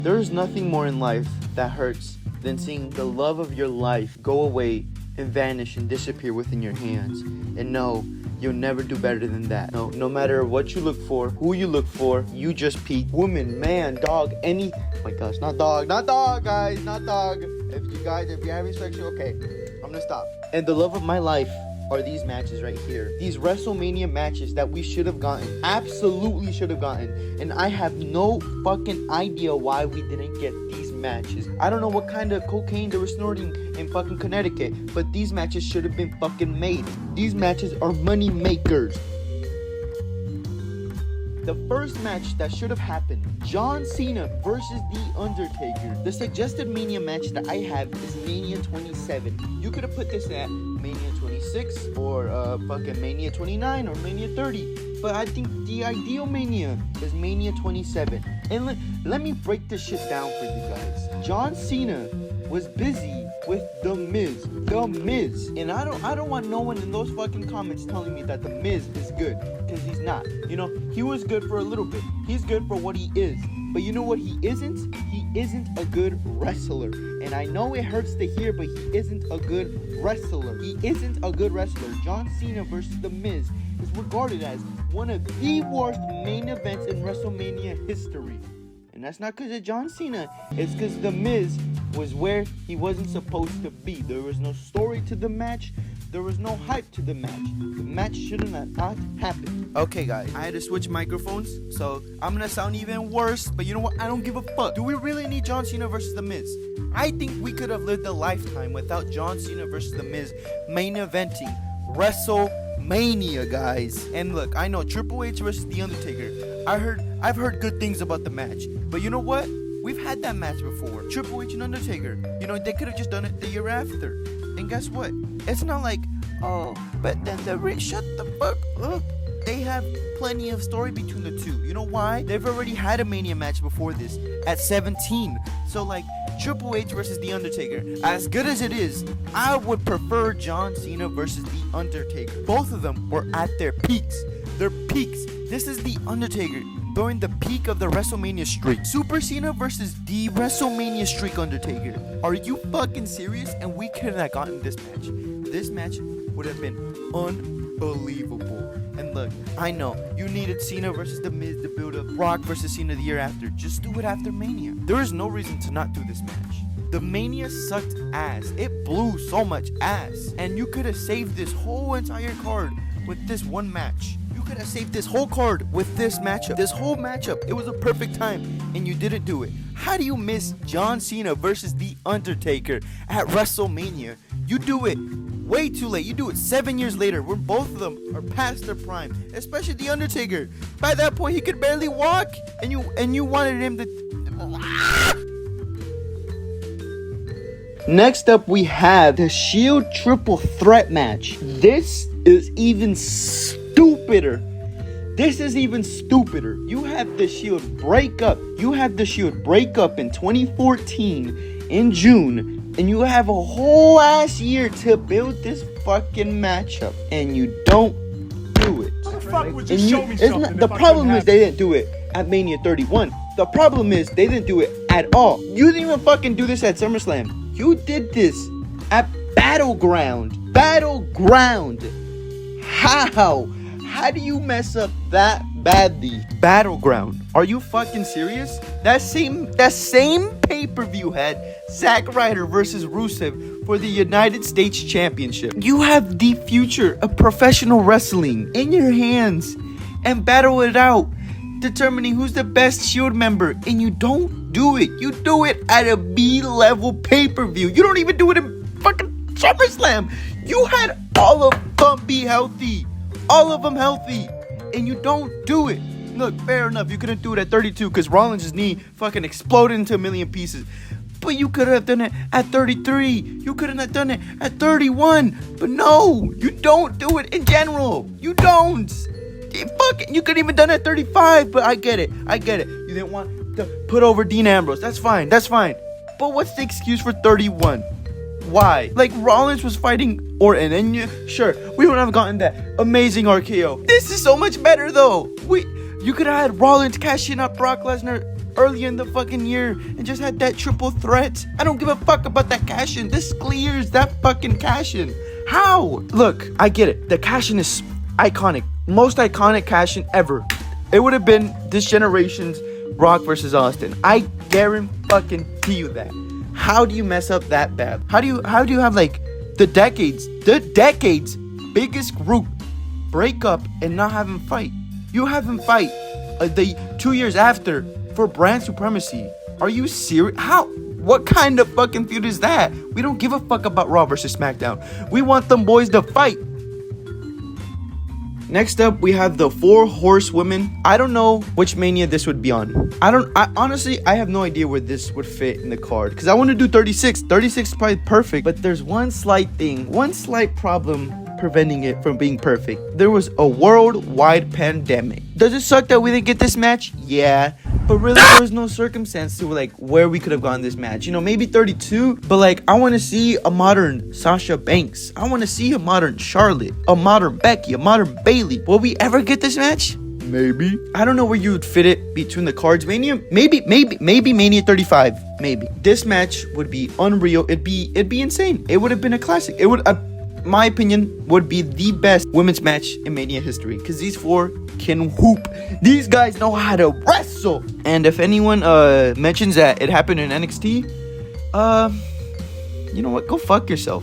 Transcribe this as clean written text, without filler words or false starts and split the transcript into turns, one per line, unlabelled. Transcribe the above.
There is nothing more in life that hurts than seeing the love of your life go away and vanish and disappear within your hands. And no, you'll never do better than that. No matter what you look for, who you look for, you just peak. Woman, man, dog, any... Oh my gosh, not dog, guys, not dog. If you're having sexual, okay, I'm gonna stop. And the love of my life are these matches right here. These Wrestlemania matches that we should have gotten. Absolutely should have gotten. And I have no fucking idea why we didn't get these matches. I don't know what kind of cocaine they were snorting in fucking Connecticut, but these matches should have been fucking made. These matches are money makers. The first match that should have happened, John Cena versus The Undertaker. The suggested Mania match that I have is Mania 27. You could have put this at Mania 26 or fucking Mania 29 or Mania 30. But I think the ideal Mania is Mania 27. And let me break this shit down for you guys. John Cena was busy with The Miz. The Miz. And I don't want no one in those fucking comments telling me that The Miz is good. Because he's not. You know, he was good for a little bit. He's good for what he is. But you know what he isn't? He isn't a good wrestler. And I know it hurts to hear, but he isn't a good wrestler. He isn't a good wrestler. John Cena versus The Miz is regarded as one of the worst main events in WrestleMania history. And that's not because of John Cena. It's because The Miz was where he wasn't supposed to be. There was no story to the match. There was no hype to the match. The match should have not happened. Okay, guys, I had to switch microphones, so I'm gonna sound even worse. But you know what? I don't give a fuck. Do we really need John Cena versus The Miz? I think we could have lived a lifetime without John Cena versus The Miz main eventing WrestleMania, guys. And look, I know Triple H versus The Undertaker. I've heard good things about the match, but you know what? We've had that match before. Triple H and Undertaker. You know, they could have just done it the year after. And guess what? It's not like, oh, but then shut the fuck up. They have plenty of story between the two. You know why? They've already had a Mania match before this at 17. So like Triple H versus The Undertaker, as good as it is, I would prefer John Cena versus The Undertaker. Both of them were at their peaks. Their peaks. This is The Undertaker during the peak of the WrestleMania streak. Super Cena versus the WrestleMania streak Undertaker. Are you fucking serious? And we could have gotten this match. This match would have been unbelievable. And look, I know you needed Cena versus The Miz to build up Rock versus Cena the year after. Just do it after Mania. There is no reason to not do this match. The Mania sucked ass. It blew so much ass. And you could have saved this whole entire card with this one match. You could have saved this whole card with this matchup. This whole matchup. It was a perfect time, and you didn't do it. How do you miss John Cena versus The Undertaker at WrestleMania? You do it way too late. You do it 7 years later, where both of them are past their prime, especially The Undertaker. By that point, he could barely walk, and you wanted him to... Next up, we have the Shield Triple Threat match. This is even stupider. This is even stupider. You have the Shield break up. You have the Shield break up in 2014 in June, and you have a whole ass year to build this fucking matchup, and you don't do it. The problem is they didn't do it at Mania 31. The problem is they didn't do it at all. You didn't even fucking do this at SummerSlam. You did this at Battleground. How? How do you mess up that badly? Battleground. Are you fucking serious? That same pay-per-view had Zack Ryder versus Rusev for the United States Championship. You have the future of professional wrestling in your hands and battle it out, determining who's the best Shield member, and you don't do it. You do it at a B-level pay-per-view. You don't even do it in fucking SummerSlam. You had all of them be healthy. All of them healthy. And you don't do it. Look, fair enough. You couldn't do it at 32 because Rollins' knee fucking exploded into a million pieces. But you could have done it at 33. You couldn't have done it at 31. But no, you don't do it in general. You don't. You could even done it at 35. But I get it. You didn't want to put over Dean Ambrose. That's fine. But what's the excuse for 31? Why? Like, Rollins was fighting Orton, and sure, we would have gotten that amazing RKO. This is so much better, though. You could have had Rollins cash in on Brock Lesnar earlier in the fucking year and just had that triple threat. I don't give a fuck about that cash-in. This clears that fucking cash-in. How? Look, I get it. The cash-in is iconic. Most iconic cash-in ever. It would have been this generation's Rock versus Austin. I guarantee you that. How do you mess up that bad? How do you have like the decades biggest group break up and not have him fight? You have him fight the 2 years after for brand supremacy. Are you serious? How? What kind of fucking feud is that? We don't give a fuck about Raw versus SmackDown. We want them boys to fight. Next up, we have the 4 Horsewomen. I don't know which Mania this would be on. Honestly, I have no idea where this would fit in the card. Because I want to do 36. 36 is probably perfect. But there's one slight problem preventing it from being perfect. There was a worldwide pandemic. Does it suck that we didn't get this match? Yeah. But really, there was no circumstance to like where we could have gotten this match. You know, maybe 32. But like, I want to see a modern Sasha Banks. I want to see a modern Charlotte, a modern Becky, a modern Bayley. Will we ever get this match? Maybe. I don't know where you would fit it between the cards. Mania, maybe Mania 35. Maybe. This match would be unreal. It'd be insane. It would have been a classic. It would, my opinion, would be the best women's match in Mania history. Because these 4 can whoop. These guys know how to wrestle. And if anyone mentions that it happened in NXT, you know what? Go fuck yourself.